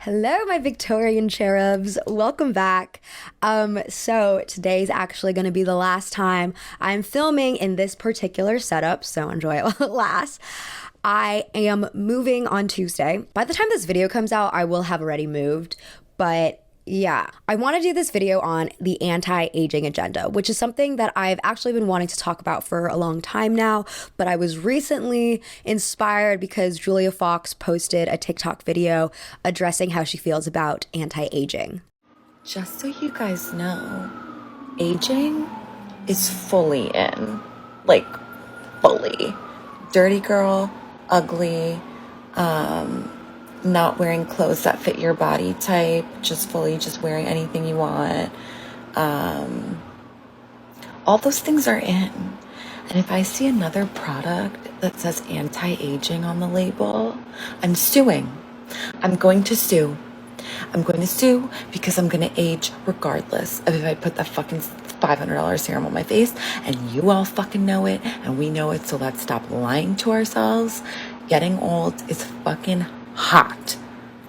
Hello, my Victorian cherubs. Welcome back. So today's actually going to be the last time I'm filming in this particular setup, so enjoy it while it lasts. I am moving on Tuesday. By the time this video comes out, I will have already moved, but yeah, I want to do this video on the anti-aging agenda, which is something that I've actually been wanting to talk about for a long time now, but I was recently inspired because Julia Fox posted a TikTok video addressing how she feels about anti-aging. Just so you guys know, aging is fully in. Like, fully. Dirty girl, ugly, not wearing clothes that fit your body type, just wearing anything you want. All those things are in. And if I see another product that says anti-aging on the label, I'm suing. I'm going to sue. I'm going to sue because I'm going to age regardless of if I put that fucking $500 serum on my face, and you all fucking know it and we know it, so let's stop lying to ourselves. Getting old is fucking hot,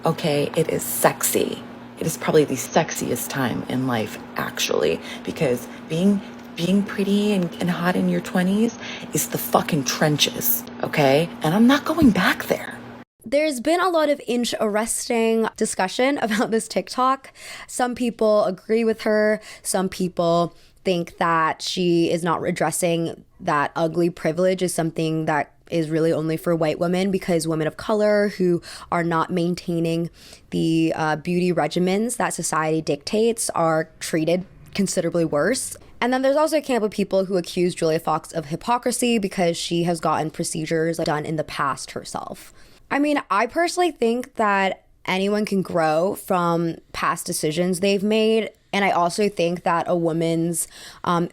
okay? It is sexy. It is probably the sexiest time in life, actually, because being pretty and hot in your 20s is the fucking trenches, okay? And I'm not going back there. There's been a lot of interesting discussion about this TikTok. Some people agree with her. Some people think that she is not addressing that ugly privilege is something that is really only for white women, because women of color who are not maintaining the beauty regimens that society dictates are treated considerably worse. And then there's also a camp of people who accuse Julia Fox of hypocrisy because she has gotten procedures done in the past herself. I mean, I personally think that anyone can grow from past decisions they've made. And I also think that a woman's,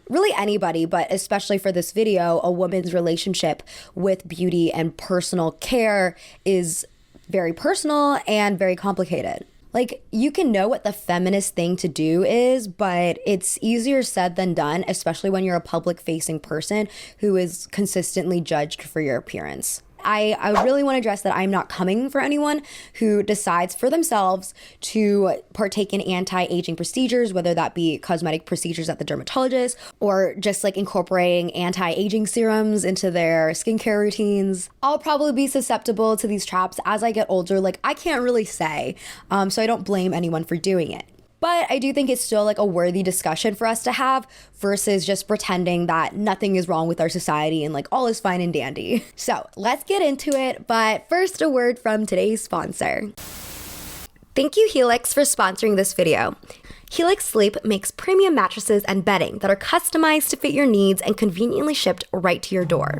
really anybody, but especially for this video, a woman's relationship with beauty and personal care is very personal and very complicated. Like, you can know what the feminist thing to do is, but it's easier said than done, especially when you're a public-facing person who is consistently judged for your appearance. I really want to address that I'm not coming for anyone who decides for themselves to partake in anti-aging procedures, whether that be cosmetic procedures at the dermatologist or just like incorporating anti-aging serums into their skincare routines. I'll probably be susceptible to these traps as I get older. Like, I can't really say, so I don't blame anyone for doing it. But I do think it's still like a worthy discussion for us to have versus just pretending that nothing is wrong with our society and like all is fine and dandy. So let's get into it. But first, a word from today's sponsor. Thank you, Helix, for sponsoring this video. Helix Sleep makes premium mattresses and bedding that are customized to fit your needs and conveniently shipped right to your door.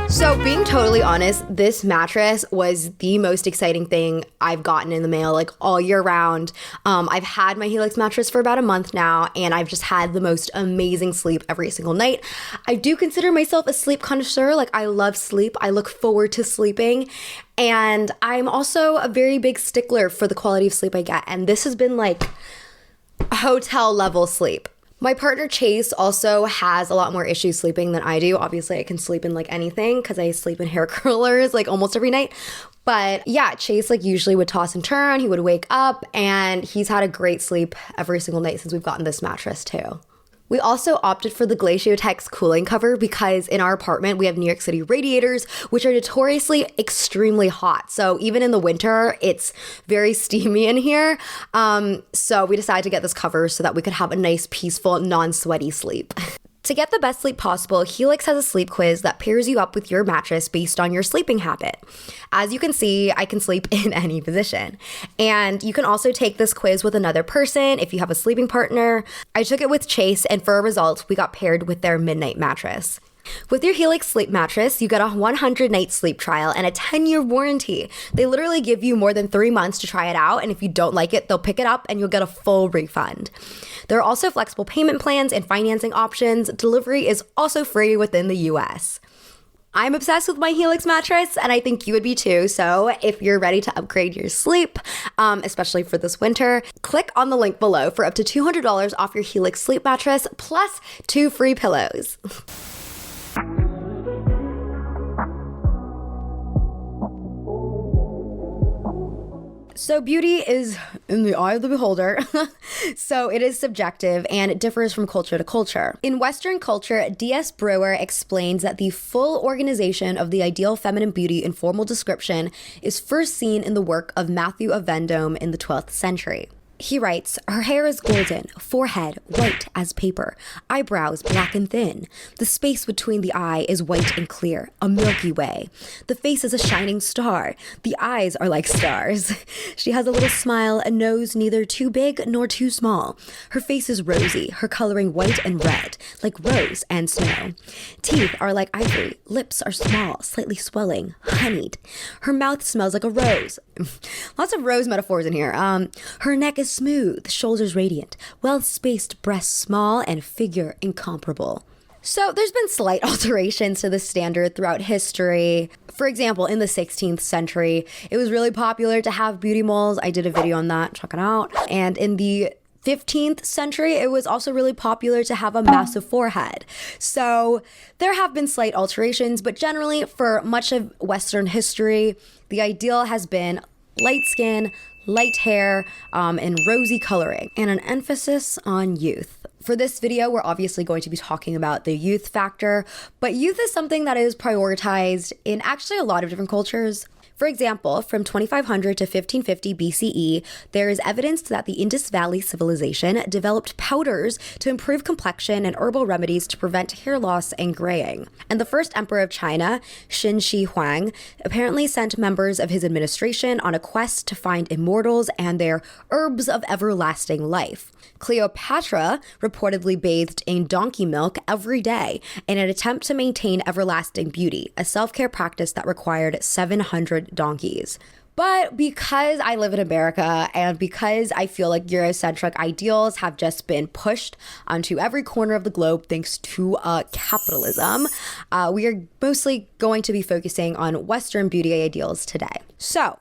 So being totally honest, this mattress was the most exciting thing I've gotten in the mail like all year round. I've had my Helix mattress for about a month now, and I've just had the most amazing sleep every single night. I do consider myself a sleep connoisseur. Like, I love sleep. I look forward to sleeping. And I'm also a very big stickler for the quality of sleep I get. And this has been like hotel level sleep. My partner Chase also has a lot more issues sleeping than I do. Obviously, I can sleep in like anything because I sleep in hair curlers like almost every night. But yeah, Chase like usually would toss and turn. He would wake up, and he's had a great sleep every single night since we've gotten this mattress too. We also opted for the Glaciotex cooling cover because in our apartment we have New York City radiators, which are notoriously extremely hot. So even in the winter, it's very steamy in here. So we decided to get this cover so that we could have a nice, peaceful, non-sweaty sleep. To get the best sleep possible, Helix has a sleep quiz that pairs you up with your mattress based on your sleeping habit. As you can see, I can sleep in any position. And you can also take this quiz with another person if you have a sleeping partner. I took it with Chase, and for a result, we got paired with their Midnight mattress. With your Helix sleep mattress, you get a 100-night sleep trial and a 10-year warranty. They literally give you more than 3 months to try it out, and if you don't like it, they'll pick it up and you'll get a full refund. There are also flexible payment plans and financing options. Delivery is also free within the US. I'm obsessed with my Helix mattress, and I think you would be too. So if you're ready to upgrade your sleep, especially for this winter, click on the link below for up to $200 off your Helix sleep mattress plus 2 free pillows. So beauty is in the eye of the beholder. So it is subjective and it differs from culture to culture. In Western culture, D.S. Brewer explains that the full organization of the ideal feminine beauty in formal description is first seen in the work of Matthew of Vendome in the 12th century. He writes, her hair is golden, forehead white as paper, eyebrows black and thin. The space between the eye is white and clear, a Milky Way. The face is a shining star. The eyes are like stars. She has a little smile, a nose neither too big nor too small. Her face is rosy, her coloring white and red, like rose and snow. Teeth are like ivory, lips are small, slightly swelling, honeyed. Her mouth smells like a rose. Lots of rose metaphors in here. Her neck is smooth, shoulders radiant, well-spaced breasts small, and figure incomparable. So there's been slight alterations to the standard throughout history. For example, in the 16th century, it was really popular to have beauty moles. I did a video on that, check it out. And in the 15th century, it was also really popular to have a massive forehead. So there have been slight alterations, but generally for much of Western history, the ideal has been light skin, light hair, and rosy coloring, and an emphasis on youth. For this video, we're obviously going to be talking about the youth factor, but youth is something that is prioritized in actually a lot of different cultures. For example, from 2500 to 1550 BCE, there is evidence that the Indus Valley civilization developed powders to improve complexion and herbal remedies to prevent hair loss and graying. And the first emperor of China, Qin Shi Huang, apparently sent members of his administration on a quest to find immortals and their herbs of everlasting life. Cleopatra reportedly bathed in donkey milk every day in an attempt to maintain everlasting beauty, a self-care practice that required 700 donkeys. But because I live in America and because I feel like Eurocentric ideals have just been pushed onto every corner of the globe thanks to capitalism, we are mostly going to be focusing on Western beauty ideals today. So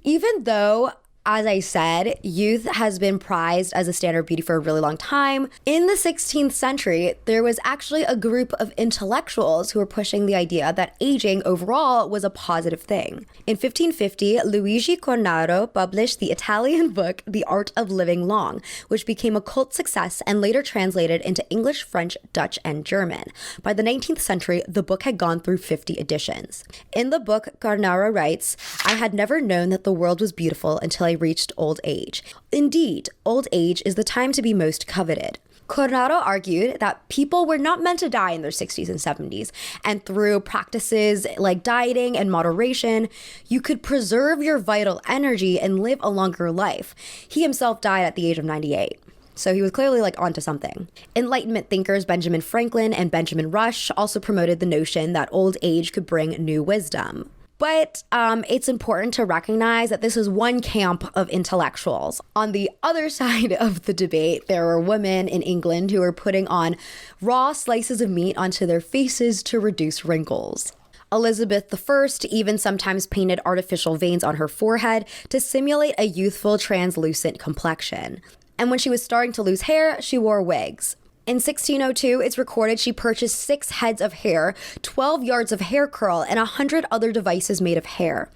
even though, as I said, youth has been prized as a standard beauty for a really long time, in the 16th century, there was actually a group of intellectuals who were pushing the idea that aging overall was a positive thing. In 1550, Luigi Cornaro published the Italian book, The Art of Living Long, which became a cult success and later translated into English, French, Dutch, and German. By the 19th century, the book had gone through 50 editions. In the book, Cornaro writes, I had never known that the world was beautiful until I reached old age. Indeed, old age is the time to be most coveted. Cornaro argued that people were not meant to die in their 60s and 70s, and through practices like dieting and moderation, you could preserve your vital energy and live a longer life. He himself died at the age of 98. So he was clearly onto something. Enlightenment thinkers Benjamin Franklin and Benjamin Rush also promoted the notion that old age could bring new wisdom. But it's important to recognize that this is one camp of intellectuals. On the other side of the debate, there were women in England who were putting on raw slices of meat onto their faces to reduce wrinkles. Elizabeth I even sometimes painted artificial veins on her forehead to simulate a youthful, translucent complexion. And when she was starting to lose hair, she wore wigs. In 1602, it's recorded she purchased 6 heads of hair, 12 yards of hair curl, and 100 other devices made of hair.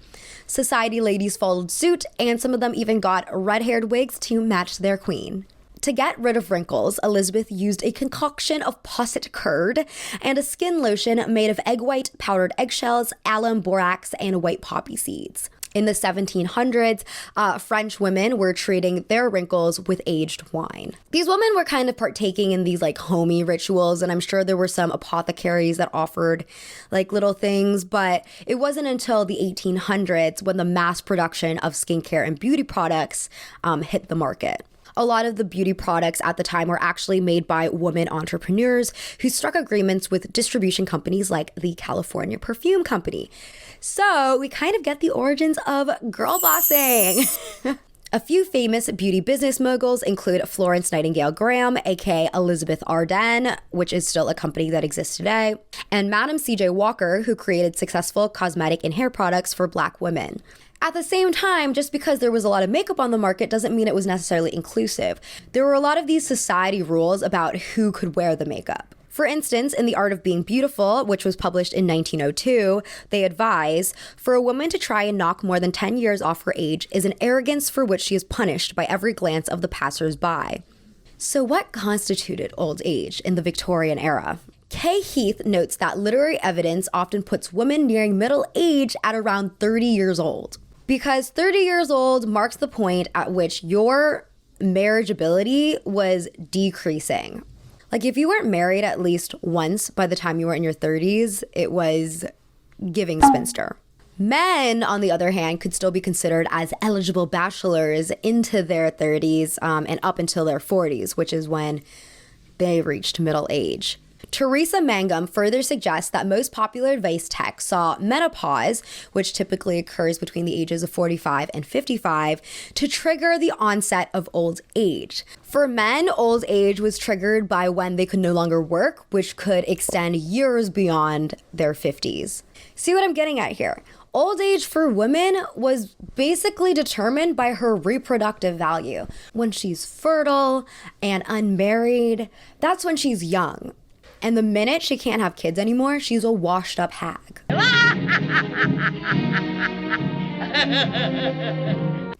Society ladies followed suit, and some of them even got red-haired wigs to match their queen. To get rid of wrinkles, Elizabeth used a concoction of posset curd and a skin lotion made of egg white, powdered eggshells, alum, borax, and white poppy seeds. In the 1700s, French women were treating their wrinkles with aged wine. These women were kind of partaking in these homey rituals, and I'm sure there were some apothecaries that offered little things, but it wasn't until the 1800s when the mass production of skincare and beauty products hit the market. A lot of the beauty products at the time were actually made by women entrepreneurs who struck agreements with distribution companies like the California Perfume Company. So we kind of get the origins of girl bossing. A few famous beauty business moguls include Florence Nightingale Graham, aka Elizabeth Arden, which is still a company that exists today, and Madam C.J. Walker, who created successful cosmetic and hair products for Black women. At the same time, just because there was a lot of makeup on the market doesn't mean it was necessarily inclusive. There were a lot of these society rules about who could wear the makeup. For instance, in The Art of Being Beautiful, which was published in 1902, they advise, for a woman to try and knock more than 10 years off her age is an arrogance for which she is punished by every glance of the passers-by. So what constituted old age in the Victorian era? Kay Heath notes that literary evidence often puts women nearing middle age at around 30 years old. Because 30 years old marks the point at which your marriageability was decreasing. Like, if you weren't married at least once by the time you were in your 30s, it was giving spinster. Men, on the other hand, could still be considered as eligible bachelors into their 30s and up until their 40s, which is when they reached middle age. Teresa Mangum further suggests that most popular advice texts saw menopause, which typically occurs between the ages of 45 and 55, to trigger the onset of old age. For men, old age was triggered by when they could no longer work, which could extend years beyond their 50s. See what I'm getting at here? Old age for women was basically determined by her reproductive value. When she's fertile and unmarried, that's when she's young. And the minute she can't have kids anymore, she's a washed up hag.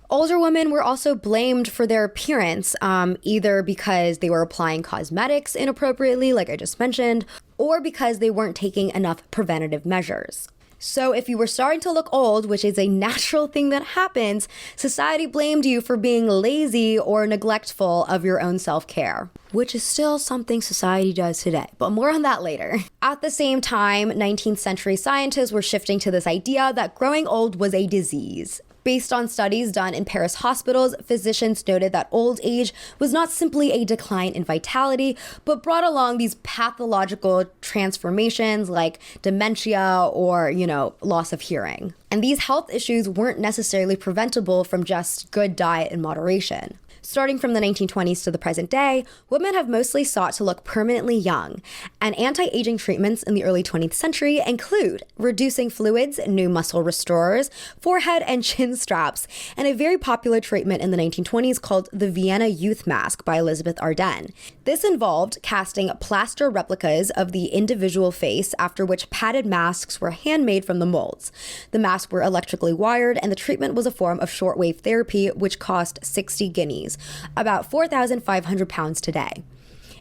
Older women were also blamed for their appearance, either because they were applying cosmetics inappropriately, like I just mentioned, or because they weren't taking enough preventative measures. So if you were starting to look old, which is a natural thing that happens, society blamed you for being lazy or neglectful of your own self-care, which is still something society does today, but more on that later. At the same time, 19th century scientists were shifting to this idea that growing old was a disease. Based on studies done in Paris hospitals, physicians noted that old age was not simply a decline in vitality, but brought along these pathological transformations like dementia or, loss of hearing. And these health issues weren't necessarily preventable from just good diet and moderation. Starting from the 1920s to the present day, women have mostly sought to look permanently young, and anti-aging treatments in the early 20th century include reducing fluids, new muscle restorers, forehead and chin straps, and a very popular treatment in the 1920s called the Vienna Youth Mask by Elizabeth Arden. This involved casting plaster replicas of the individual face, after which padded masks were handmade from the molds. The masks were electrically wired, and the treatment was a form of shortwave therapy, which cost 60 guineas, about 4,500 pounds today.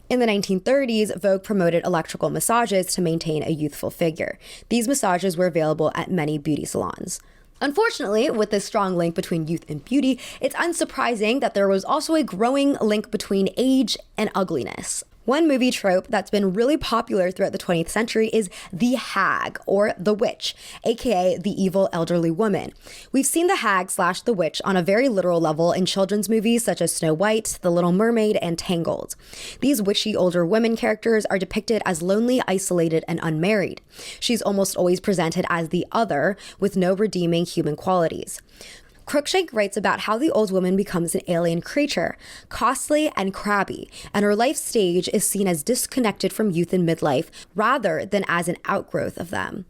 In the 1930s, Vogue promoted electrical massages to maintain a youthful figure. These massages were available at many beauty salons. Unfortunately, with this strong link between youth and beauty, it's unsurprising that there was also a growing link between age and ugliness. One movie trope that's been really popular throughout the 20th century is the hag, or the witch, aka the evil elderly woman. We've seen the hag / the witch on a very literal level in children's movies such as Snow White, The Little Mermaid, and Tangled. These witchy older women characters are depicted as lonely, isolated, and unmarried. She's almost always presented as the other, with no redeeming human qualities. Cruikshank writes about how the old woman becomes an alien creature, costly and crabby, and her life stage is seen as disconnected from youth and midlife rather than as an outgrowth of them.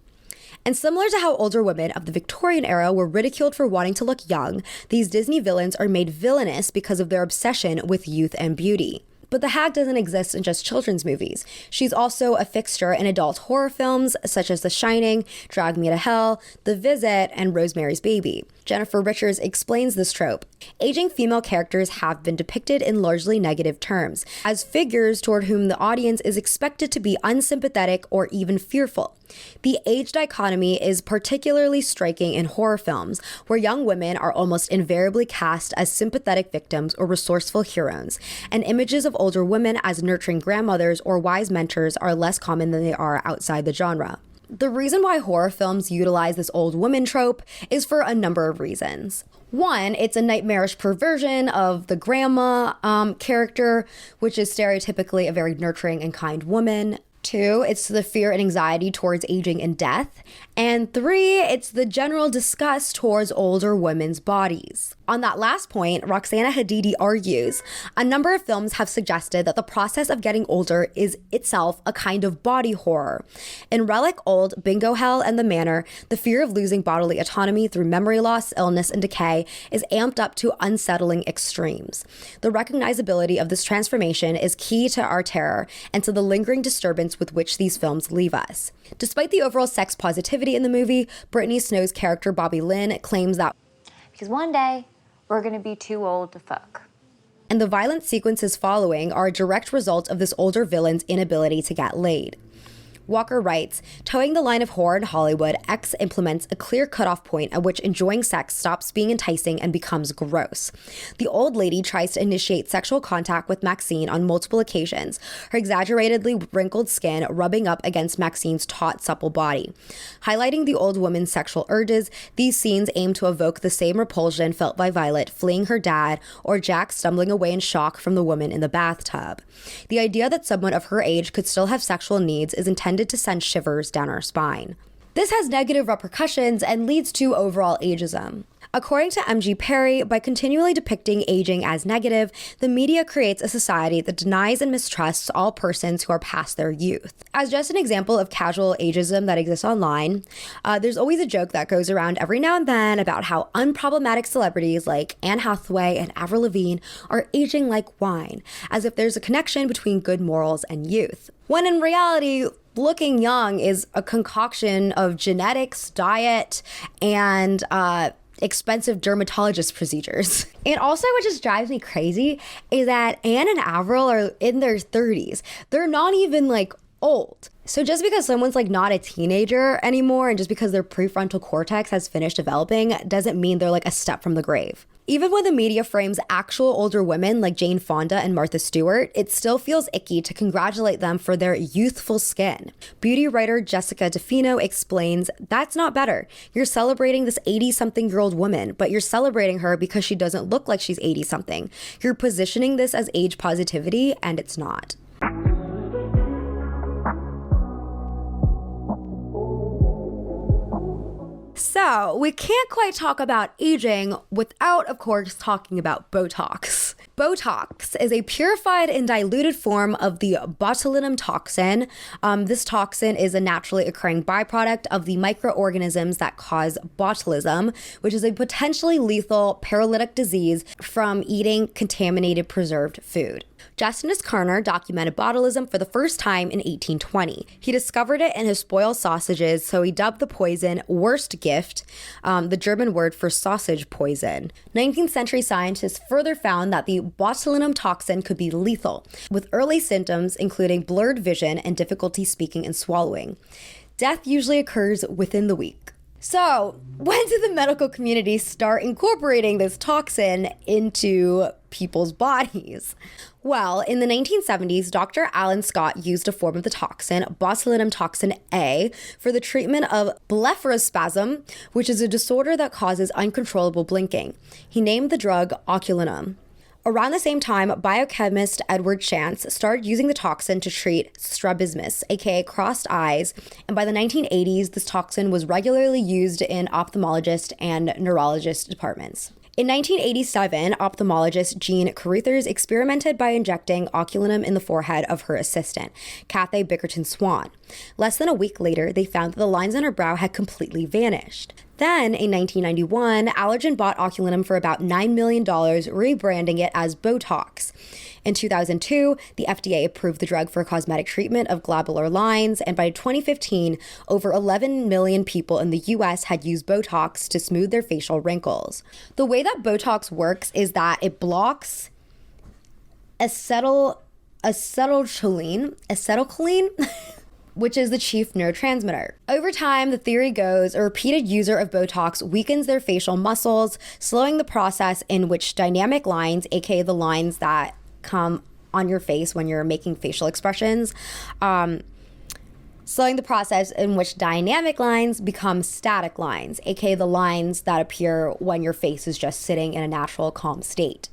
And similar to how older women of the Victorian era were ridiculed for wanting to look young, these Disney villains are made villainous because of their obsession with youth and beauty. But the hag doesn't exist in just children's movies. She's also a fixture in adult horror films such as The Shining, Drag Me to Hell, The Visit, and Rosemary's Baby. Jennifer Richards explains this trope. Aging female characters have been depicted in largely negative terms, as figures toward whom the audience is expected to be unsympathetic or even fearful. The age dichotomy is particularly striking in horror films, where young women are almost invariably cast as sympathetic victims or resourceful heroines, and images of older women as nurturing grandmothers or wise mentors are less common than they are outside the genre. The reason why horror films utilize this old woman trope is for a number of reasons. One, it's a nightmarish perversion of the grandma character, which is stereotypically a very nurturing and kind woman. 2, it's the fear and anxiety towards aging and death. And 3, it's the general disgust towards older women's bodies. On that last point, Roxana Hadidi argues, a number of films have suggested that the process of getting older is itself a kind of body horror. In Relic Old, Bingo Hell, and The Manor, the fear of losing bodily autonomy through memory loss, illness, and decay is amped up to unsettling extremes. The recognizability of this transformation is key to our terror and to the lingering disturbance with which these films leave us. Despite the overall sex positivity in the movie, Brittany Snow's character Bobby Lynn claims that because one day we're gonna be too old to fuck. And the violent sequences following are a direct result of this older villain's inability to get laid. Walker writes, towing the line of horror in Hollywood, X implements a clear cutoff point at which enjoying sex stops being enticing and becomes gross. The old lady tries to initiate sexual contact with Maxine on multiple occasions, her exaggeratedly wrinkled skin rubbing up against Maxine's taut, supple body. Highlighting the old woman's sexual urges, these scenes aim to evoke the same repulsion felt by Violet fleeing her dad or Jack stumbling away in shock from the woman in the bathtub. The idea that someone of her age could still have sexual needs is intended to send shivers down our spine. This has negative repercussions and leads to overall ageism. According to M.G. Perry, by continually depicting aging as negative, the media creates a society that denies and mistrusts all persons who are past their youth. As just an example of casual ageism that exists online, there's always a joke that goes around every now and then about how unproblematic celebrities like Anne Hathaway and Avril Lavigne are aging like wine, as if there's a connection between good morals and youth. When in reality, looking young is a concoction of genetics, diet, and expensive dermatologist procedures. And also what just drives me crazy is that Anne and Avril are in their 30s. They're not even like old. So just because someone's like not a teenager anymore and just because their prefrontal cortex has finished developing doesn't mean they're like a step from the grave. Even when the media frames actual older women like Jane Fonda and Martha Stewart, it still feels icky to congratulate them for their youthful skin. Beauty writer Jessica DeFino explains, that's not better. You're celebrating this 80-something-year-old woman, but you're celebrating her because she doesn't look like she's 80-something. You're positioning this as age positivity, and it's not. So, we can't quite talk about aging without, of course, talking about Botox. Botox is a purified and diluted form of the botulinum toxin. This toxin is a naturally occurring byproduct of the microorganisms that cause botulism, which is a potentially lethal paralytic disease from eating contaminated preserved food. Justinus Kerner documented botulism for the first time in 1820. He discovered it in his spoiled sausages, so he dubbed the poison Wurstgift, the German word for sausage poison. 19th century scientists further found that the botulinum toxin could be lethal, with early symptoms including blurred vision and difficulty speaking and swallowing. Death usually occurs within the week. So, when did the medical community start incorporating this toxin into people's bodies? Well, in the 1970s, Dr. Alan Scott used a form of the toxin, botulinum toxin A, for the treatment of blepharospasm, which is a disorder that causes uncontrollable blinking. He named the drug Oculinum. Around the same time, biochemist Edward Chance started using the toxin to treat strabismus, aka crossed eyes, and by the 1980s, this toxin was regularly used in ophthalmologist and neurologist departments. In 1987, ophthalmologist Jean Carruthers experimented by injecting oculinum in the forehead of her assistant, Cathay Bickerton Swan. Less than a week later, they found that the lines on her brow had completely vanished. Then, in 1991, Allergan bought Oculinum for about $9 million, rebranding it as Botox. In 2002, the FDA approved the drug for cosmetic treatment of globular lines, and by 2015, over 11 million people in the US had used Botox to smooth their facial wrinkles. The way that Botox works is that it blocks acetylcholine, which is the chief neurotransmitter. Over time, the theory goes, a repeated user of Botox weakens their facial muscles, slowing the process in which dynamic lines, aka the lines that come on your face when you're making facial expressions, slowing the process in which dynamic lines become static lines, aka the lines that appear when your face is just sitting in a natural, calm state.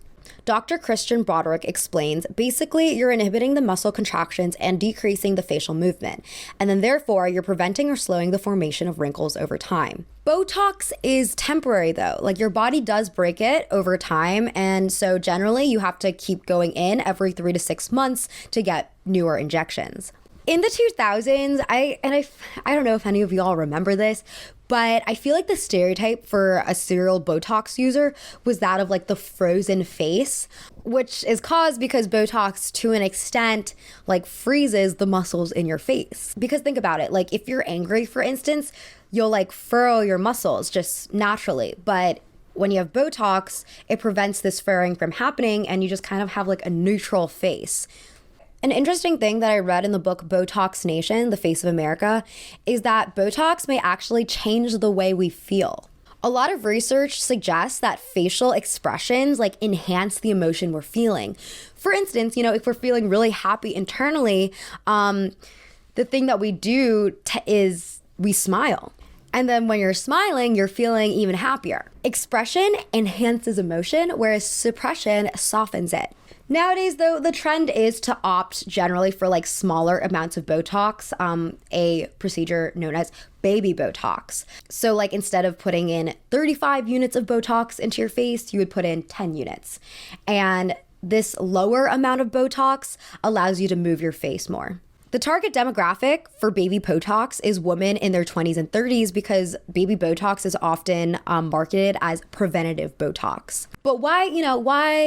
Dr. Christian Broderick explains, basically, you're inhibiting the muscle contractions and decreasing the facial movement, and then therefore you're preventing or slowing the formation of wrinkles over time. Botox is temporary though, like your body does break it over time, and so generally you have to keep going in every 3 to 6 months to get newer injections. In the 2000s, I don't know if any of y'all remember this, but I feel like the stereotype for a serial Botox user was that of like the frozen face, which is caused because Botox to an extent like freezes the muscles in your face. Because think about it, like if you're angry, for instance, you'll like furrow your muscles just naturally, but when you have Botox, it prevents this furrowing from happening and you just kind of have like a neutral face. An interesting thing that I read in the book Botox Nation, The Face of America, is that Botox may actually change the way we feel. A lot of research suggests that facial expressions like enhance the emotion we're feeling. For instance, if we're feeling really happy internally, the thing that we do is we smile. And then when you're smiling, you're feeling even happier. Expression enhances emotion, whereas suppression softens it. Nowadays, though, the trend is to opt generally for like smaller amounts of Botox, a procedure known as baby Botox. So like instead of putting in 35 units of Botox into your face, you would put in 10 units. And this lower amount of Botox allows you to move your face more. The target demographic for baby Botox is women in their 20s and 30s because baby Botox is often marketed as preventative Botox. But why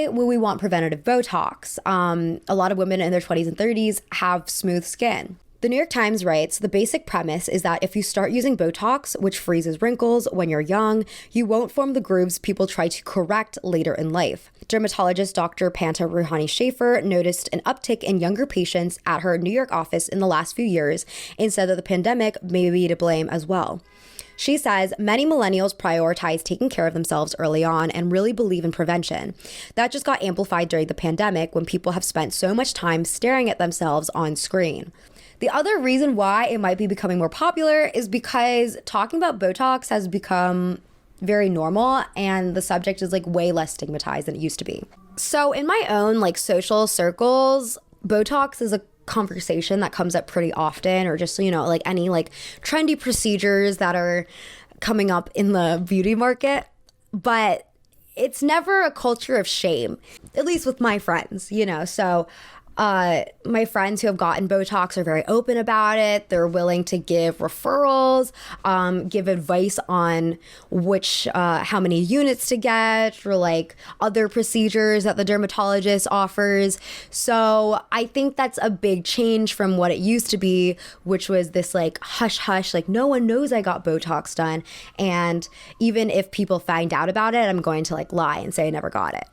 would we want preventative Botox? A lot of women in their 20s and 30s have smooth skin. The New York Times writes, the basic premise is that if you start using Botox, which freezes wrinkles when you're young, you won't form the grooves people try to correct later in life. Dermatologist Dr. Panta Rouhani Schafer noticed an uptick in younger patients at her New York office in the last few years and said that the pandemic may be to blame as well. She says many millennials prioritize taking care of themselves early on and really believe in prevention. That just got amplified during the pandemic when people have spent so much time staring at themselves on screen. The other reason why it might be becoming more popular is because talking about Botox has become very normal and the subject is like way less stigmatized than it used to be. So in my own like social circles, Botox is a conversation that comes up pretty often, or just, like any like trendy procedures that are coming up in the beauty market. But it's never a culture of shame, at least with my friends, so my friends who have gotten Botox are very open about it. They're willing to give referrals, give advice on how many units to get, or like other procedures that the dermatologist offers. So I think that's a big change from what it used to be, which was this like hush hush, like no one knows I got Botox done. And even if people find out about it, I'm going to like lie and say I never got it.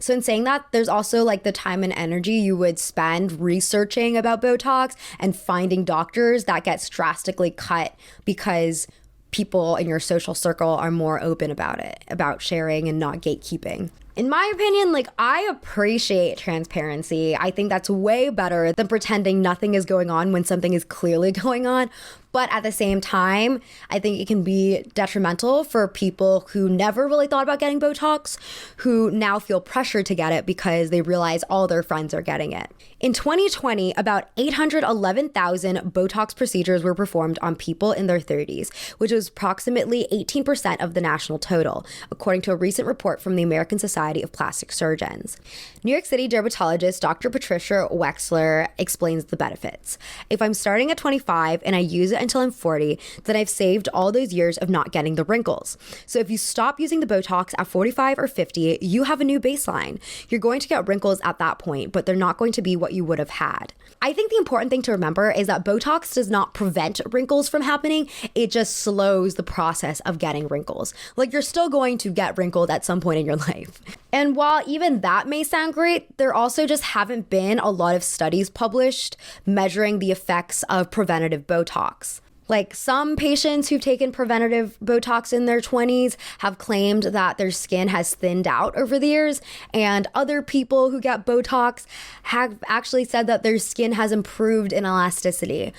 So in saying that, there's also like the time and energy you would spend researching about Botox and finding doctors that gets drastically cut because people in your social circle are more open about it, about sharing and not gatekeeping. In my opinion, like I appreciate transparency. I think that's way better than pretending nothing is going on when something is clearly going on. But at the same time, I think it can be detrimental for people who never really thought about getting Botox, who now feel pressured to get it because they realize all their friends are getting it. In 2020, about 811,000 Botox procedures were performed on people in their 30s, which was approximately 18% of the national total, according to a recent report from the American Society of Plastic Surgeons. New York City dermatologist Dr. Patricia Wexler explains the benefits. If I'm starting at 25 and I use it until I'm 40, then I've saved all those years of not getting the wrinkles. So if you stop using the Botox at 45 or 50, you have a new baseline. You're going to get wrinkles at that point, but they're not going to be what you would have had. I think the important thing to remember is that Botox does not prevent wrinkles from happening. It just slows the process of getting wrinkles. Like you're still going to get wrinkled at some point in your life. And while even that may sound great, there also just haven't been a lot of studies published measuring the effects of preventative Botox. Like some patients who've taken preventative Botox in their 20s have claimed that their skin has thinned out over the years, and other people who get Botox have actually said that their skin has improved in elasticity.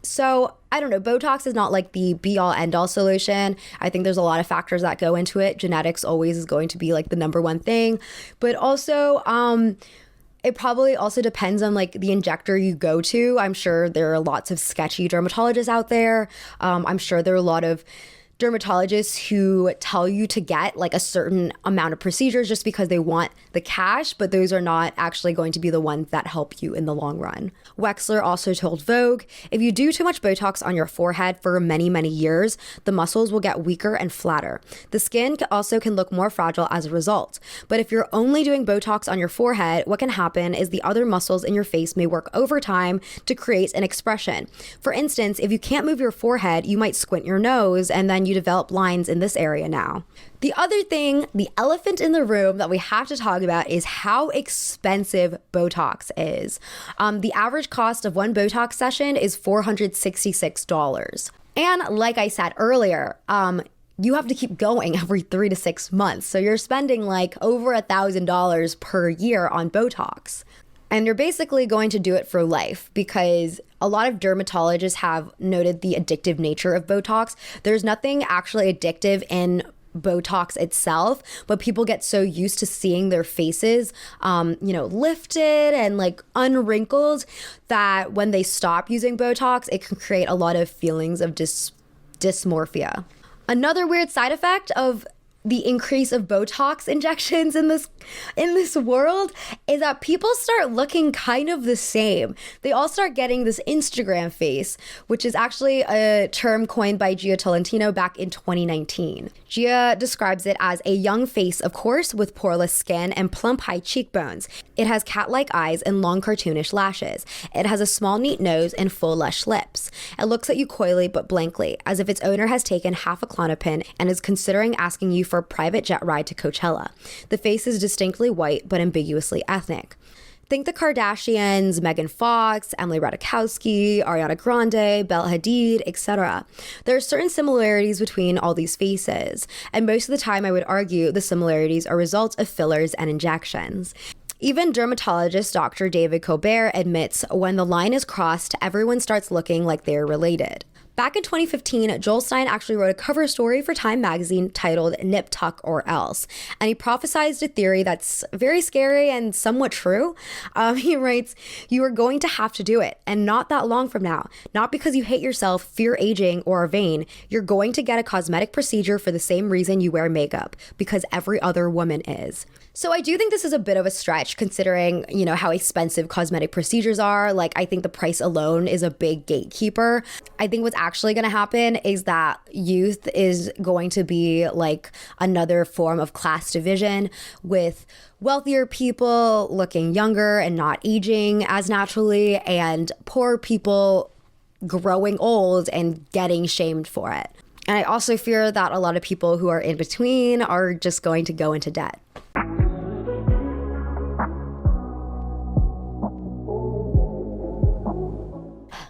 So I don't know, Botox is not like the be all end all solution. I think there's a lot of factors that go into it. Genetics always is going to be like the number one thing, but also, it probably also depends on like the injector you go to. I'm sure there are lots of sketchy dermatologists out there. I'm sure there are a lot of dermatologists who tell you to get like a certain amount of procedures just because they want the cash, but those are not actually going to be the ones that help you in the long run. Wexler also told Vogue, if you do too much Botox on your forehead for many, many years, the muscles will get weaker and flatter. The skin also can look more fragile as a result. But if you're only doing Botox on your forehead, what can happen is the other muscles in your face may work overtime to create an expression. For instance, if you can't move your forehead, you might squint your nose, and then you develop lines in this area now. The other thing, the elephant in the room that we have to talk about is how expensive Botox is. The average cost of one Botox session is $466. And like I said earlier, you have to keep going every 3 to 6 months. So you're spending like over $1,000 per year on Botox. And you're basically going to do it for life because a lot of dermatologists have noted the addictive nature of Botox. There's nothing actually addictive in Botox itself, but people get so used to seeing their faces, lifted and like unwrinkled that when they stop using Botox, it can create a lot of feelings of dysmorphia. Another weird side effect of the increase of Botox injections in this world is that people start looking kind of the same. They all start getting this Instagram face, which is actually a term coined by Gia Tolentino back in 2019. Gia describes it as a young face, of course, with poreless skin and plump high cheekbones. It has cat-like eyes and long cartoonish lashes. It has a small neat nose and full lush lips. It looks at you coyly but blankly, as if its owner has taken half a Klonopin and is considering asking you for a private jet ride to Coachella. The face is distinctly white but ambiguously ethnic. Think the Kardashians, Megan Fox, Emily Ratajkowski, Ariana Grande, Bella Hadid, etc. There are certain similarities between all these faces, and most of the time I would argue the similarities are results of fillers and injections. Even dermatologist Dr. David Colbert admits when the line is crossed, everyone starts looking like they're related. Back in 2015, Joel Stein actually wrote a cover story for Time magazine titled Nip Tuck or Else, and he prophesized a theory that's very scary and somewhat true. He writes, "You are going to have to do it, and not that long from now. Not because you hate yourself, fear aging, or are vain. You're going to get a cosmetic procedure for the same reason you wear makeup, because every other woman is." So I do think this is a bit of a stretch considering, how expensive cosmetic procedures are. Like, I think the price alone is a big gatekeeper. I think what's actually going to happen is that youth is going to be like another form of class division, with wealthier people looking younger and not aging as naturally, and poor people growing old and getting shamed for it. And I also fear that a lot of people who are in between are just going to go into debt.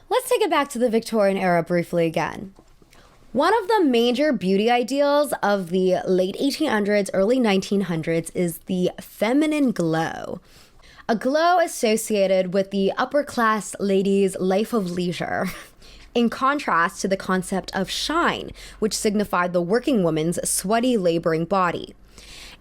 Let's take it back to the Victorian era briefly again. One of the major beauty ideals of the late 1800s, early 1900s is the feminine glow. A glow associated with the upper class lady's life of leisure, in contrast to the concept of shine, which signified the working woman's sweaty, laboring body.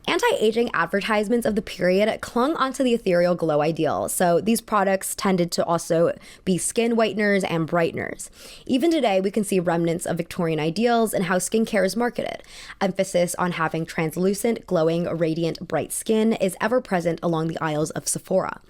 Anti-aging advertisements of the period clung onto the ethereal glow ideal, so these products tended to also be skin whiteners and brighteners. Even today, we can see remnants of Victorian ideals in how skincare is marketed. Emphasis on having translucent, glowing, radiant, bright skin is ever present along the aisles of Sephora.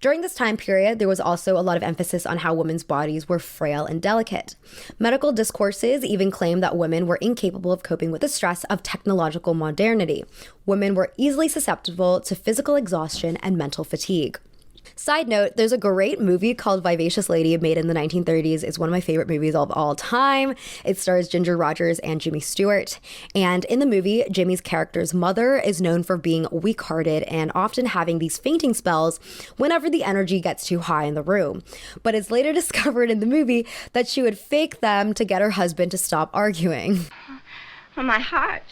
During this time period, there was also a lot of emphasis on how women's bodies were frail and delicate. Medical discourses even claimed that women were incapable of coping with the stress of technological modernity. Women were easily susceptible to physical exhaustion and mental fatigue. Side note, there's a great movie called Vivacious Lady made in the 1930s. It's one of my favorite movies of all time. It stars Ginger Rogers and Jimmy Stewart. And in the movie, Jimmy's character's mother is known for being weak-hearted and often having these fainting spells whenever the energy gets too high in the room. But it's later discovered in the movie that she would fake them to get her husband to stop arguing. Oh, my heart.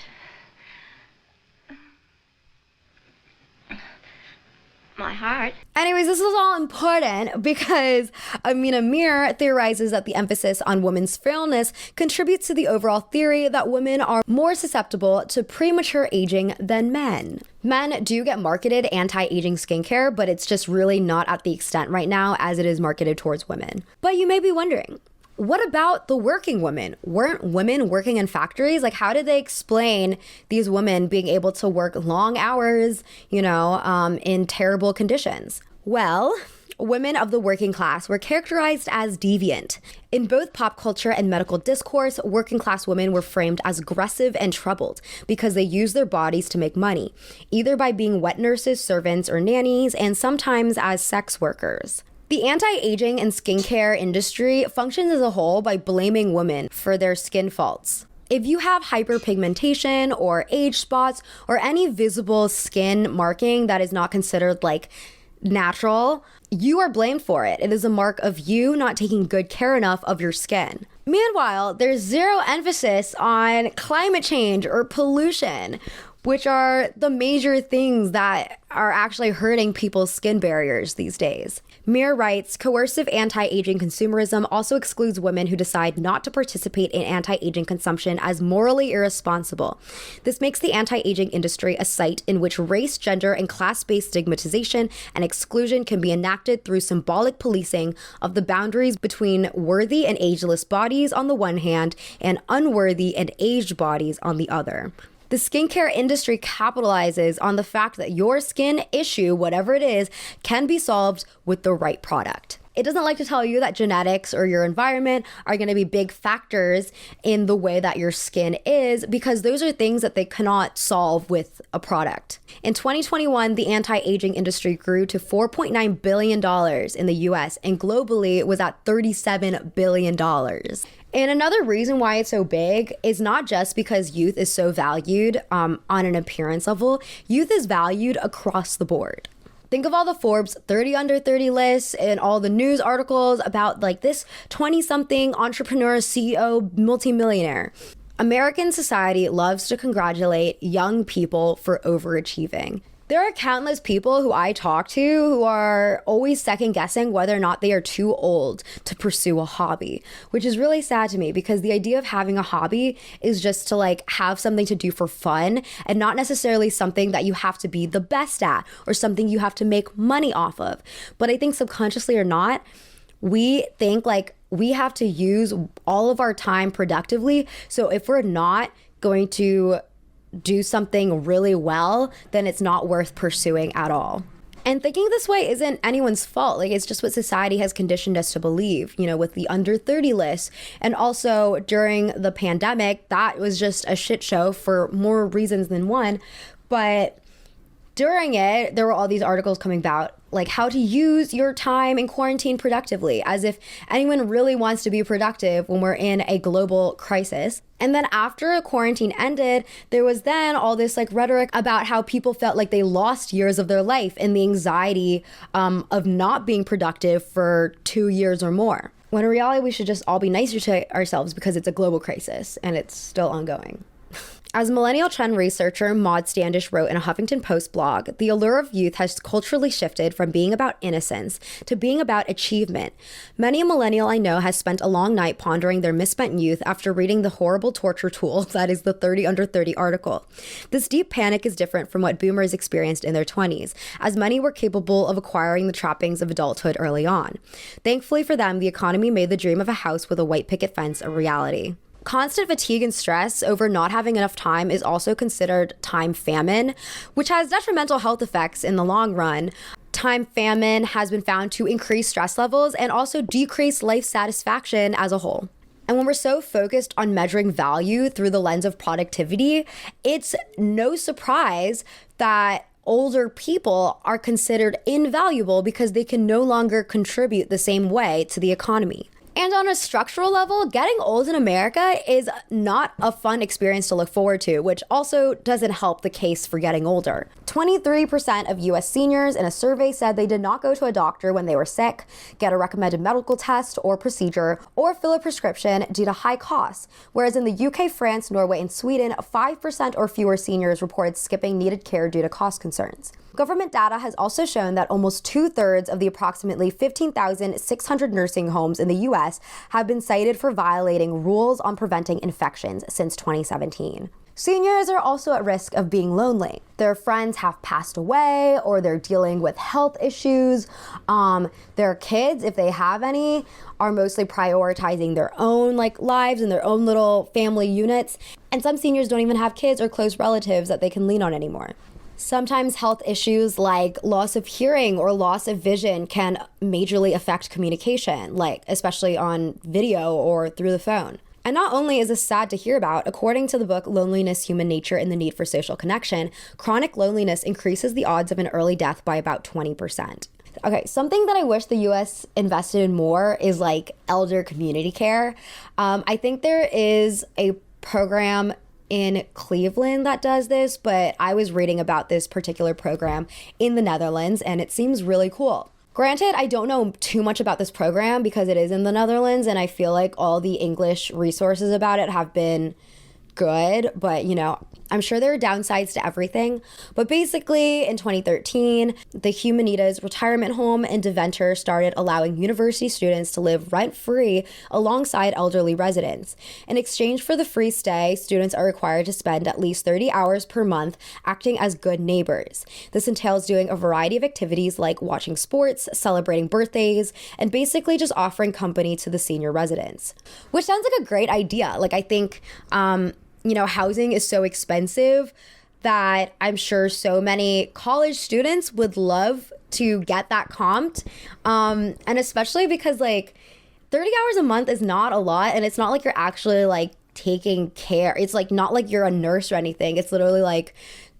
My heart. Anyways, this is all important because Amina Mir theorizes that the emphasis on women's frailness contributes to the overall theory that women are more susceptible to premature aging than men. Men do get marketed anti-aging skincare, but it's just really not at the extent right now as it is marketed towards women. But you may be wondering, what about the working women? Weren't women working in factories? Like, how did they explain these women being able to work long hours, in terrible conditions? Well, women of the working class were characterized as deviant. In both pop culture and medical discourse, working class women were framed as aggressive and troubled because they used their bodies to make money, either by being wet nurses, servants, or nannies, and sometimes as sex workers. The anti-aging and skincare industry functions as a whole by blaming women for their skin faults. If you have hyperpigmentation or age spots or any visible skin marking that is not considered natural, you are blamed for it. It is a mark of you not taking good care enough of your skin. Meanwhile, there's zero emphasis on climate change or pollution, which are the major things that are actually hurting people's skin barriers these days. Mir writes, coercive anti-aging consumerism also excludes women who decide not to participate in anti-aging consumption as morally irresponsible. This makes the anti-aging industry a site in which race, gender, and class-based stigmatization and exclusion can be enacted through symbolic policing of the boundaries between worthy and ageless bodies on the one hand and unworthy and aged bodies on the other. The skincare industry capitalizes on the fact that your skin issue, whatever it is, can be solved with the right product. It doesn't like to tell you that genetics or your environment are going to be big factors in the way that your skin is, because those are things that they cannot solve with a product. In 2021, the anti-aging industry grew to $4.9 billion in the US, and globally it was at $37 billion. And another reason why it's so big is not just because youth is so valued on an appearance level. Youth is valued across the board. Think of all the Forbes 30 under 30 lists and all the news articles about this 20-something entrepreneur, CEO, multimillionaire. American society loves to congratulate young people for overachieving. There are countless people who I talk to who are always second guessing whether or not they are too old to pursue a hobby, which is really sad to me because the idea of having a hobby is just to have something to do for fun and not necessarily something that you have to be the best at or something you have to make money off of. But I think subconsciously or not, we think we have to use all of our time productively. So if we're not going to do something really well, then it's not worth pursuing at all. And thinking this way isn't anyone's fault. It's just what society has conditioned us to believe, with the under 30 list. And also during the pandemic, that was just a shit show for more reasons than one. But during it, there were all these articles coming about how to use your time in quarantine productively, as if anyone really wants to be productive when we're in a global crisis. And then after quarantine ended, there was then all this rhetoric about how people felt like they lost years of their life and the anxiety of not being productive for 2 years or more. When in reality, we should just all be nicer to ourselves because it's a global crisis and it's still ongoing. As millennial trend researcher Maud Standish wrote in a Huffington Post blog, the allure of youth has culturally shifted from being about innocence to being about achievement. Many a millennial I know has spent a long night pondering their misspent youth after reading the horrible torture tool that is the 30 under 30 article. This deep panic is different from what boomers experienced in their 20s, as many were capable of acquiring the trappings of adulthood early on. Thankfully for them, the economy made the dream of a house with a white picket fence a reality. Constant fatigue and stress over not having enough time is also considered time famine, which has detrimental health effects in the long run. Time famine has been found to increase stress levels and also decrease life satisfaction as a whole. And when we're so focused on measuring value through the lens of productivity, it's no surprise that older people are considered invaluable because they can no longer contribute the same way to the economy. And on a structural level, getting old in America is not a fun experience to look forward to, which also doesn't help the case for getting older. 23% of US seniors in a survey said they did not go to a doctor when they were sick, get a recommended medical test or procedure, or fill a prescription due to high costs. Whereas in the UK, France, Norway, and Sweden, 5% or fewer seniors reported skipping needed care due to cost concerns. Government data has also shown that almost 2/3 of the approximately 15,600 nursing homes in the US have been cited for violating rules on preventing infections since 2017. Seniors are also at risk of being lonely. Their friends have passed away or they're dealing with health issues. Their kids, if they have any, are mostly prioritizing their own lives and their own little family units. And some seniors don't even have kids or close relatives that they can lean on anymore. Sometimes health issues like loss of hearing or loss of vision can majorly affect communication, especially on video or through the phone. And not only is this sad to hear about, according to the book Loneliness, Human Nature, and the Need for Social Connection, chronic loneliness increases the odds of an early death by about 20%. Okay, something that I wish the US invested in more is elder community care. I think there is a program in Cleveland that does this, but I was reading about this particular program in the Netherlands and it seems really cool. Granted, I don't know too much about this program because it is in the Netherlands and I feel like all the English resources about it have been good, but I'm sure there are downsides to everything. But basically, in 2013, the Humanitas Retirement Home in Deventer started allowing university students to live rent-free alongside elderly residents. In exchange for the free stay, students are required to spend at least 30 hours per month acting as good neighbors. This entails doing a variety of activities like watching sports, celebrating birthdays, and basically just offering company to the senior residents. Which sounds like a great idea. I think housing is so expensive that I'm sure so many college students would love to get that comped. And especially because 30 hours a month is not a lot. And it's not like you're actually taking care. It's not like you're a nurse or anything. It's literally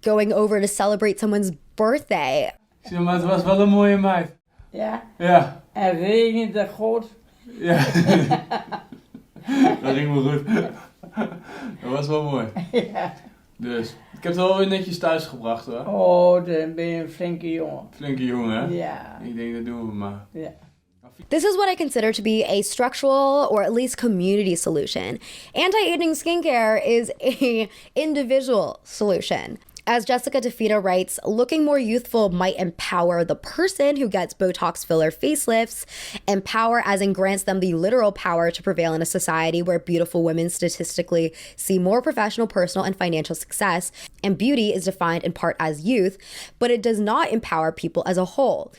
going over to celebrate someone's birthday. Zie maar, het was wel een mooie meid. Ja. Ja. En regende goed. Ja. Dat ging wel goed. Dat was wel mooi. Ja. Dus, ik heb het wel weer netjes thuis gebracht hoor. Oh, dan ben je een flinke jongen. Flinke jongen, hè? Ja. Ik denk dat doen we maar. Ja. This is what I consider to be a structural or at least community solution. Anti-aging skincare is a individual solution. As Jessica DeFita writes, looking more youthful might empower the person who gets Botox filler facelifts. Empower as in grants them the literal power to prevail in a society where beautiful women statistically see more professional, personal, and financial success. And beauty is defined in part as youth, but it does not empower people as a whole.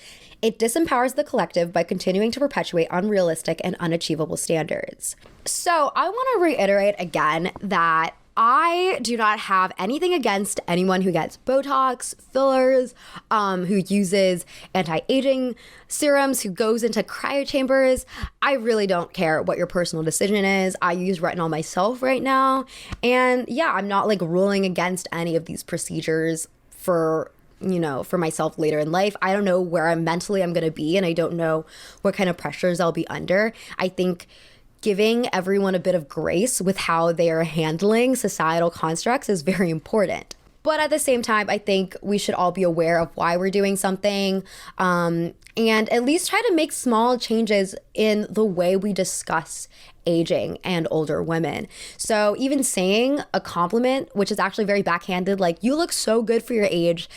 It disempowers the collective by continuing to perpetuate unrealistic and unachievable standards. So I want to reiterate again that I do not have anything against anyone who gets Botox, fillers, who uses anti-aging serums, who goes into cryo chambers. I really don't care what your personal decision is. I use retinol myself right now. And yeah, I'm not ruling against any of these procedures for myself later in life. I don't know where I'm going to be, and I don't know what kind of pressures I'll be under. I think giving everyone a bit of grace with how they are handling societal constructs is very important. But at the same time, I think we should all be aware of why we're doing something, and at least try to make small changes in the way we discuss aging and older women. So even saying a compliment, which is actually very backhanded, you look so good for your age,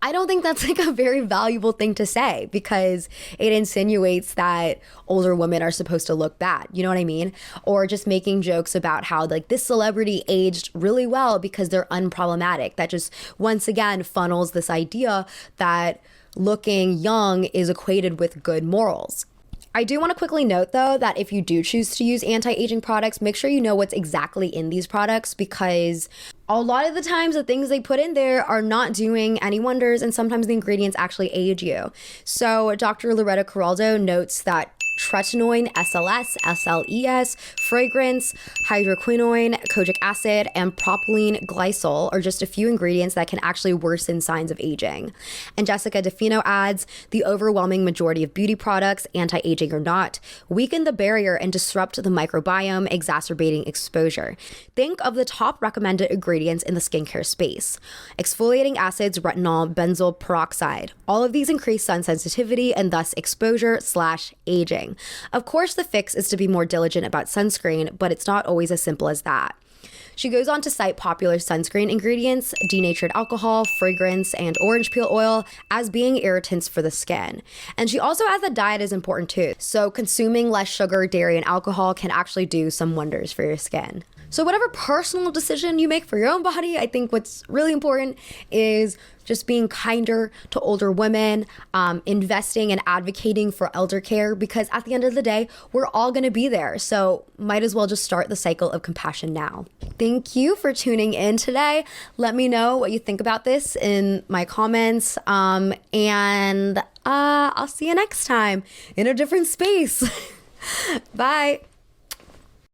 I don't think that's a very valuable thing to say because it insinuates that older women are supposed to look bad. You know what I mean? Or just making jokes about how this celebrity aged really well because they're unproblematic. That just once again funnels this idea that looking young is equated with good morals. I do want to quickly note, though, that if you do choose to use anti-aging products, make sure you know what's exactly in these products because a lot of the times the things they put in there are not doing any wonders and sometimes the ingredients actually age you. So Dr. Loretta Caraldo notes that tretinoin, SLS, SLES, fragrance, hydroquinone, kojic acid, and propylene glycol are just a few ingredients that can actually worsen signs of aging. And Jessica DeFino adds, the overwhelming majority of beauty products, anti-aging or not, weaken the barrier and disrupt the microbiome, exacerbating exposure. Think of the top recommended ingredients in the skincare space: exfoliating acids, retinol, benzoyl peroxide. All of these increase sun sensitivity and thus exposure/aging. Of course, the fix is to be more diligent about sunscreen, but it's not always as simple as that. She goes on to cite popular sunscreen ingredients, denatured alcohol, fragrance, and orange peel oil as being irritants for the skin. And she also adds that diet is important too. So consuming less sugar, dairy, and alcohol can actually do some wonders for your skin. So whatever personal decision you make for your own body, I think what's really important is just being kinder to older women, investing and advocating for elder care, because at the end of the day, we're all gonna be there. So might as well just start the cycle of compassion now. Thank you for tuning in today. Let me know what you think about this in my comments. And I'll see you next time in a different space. Bye.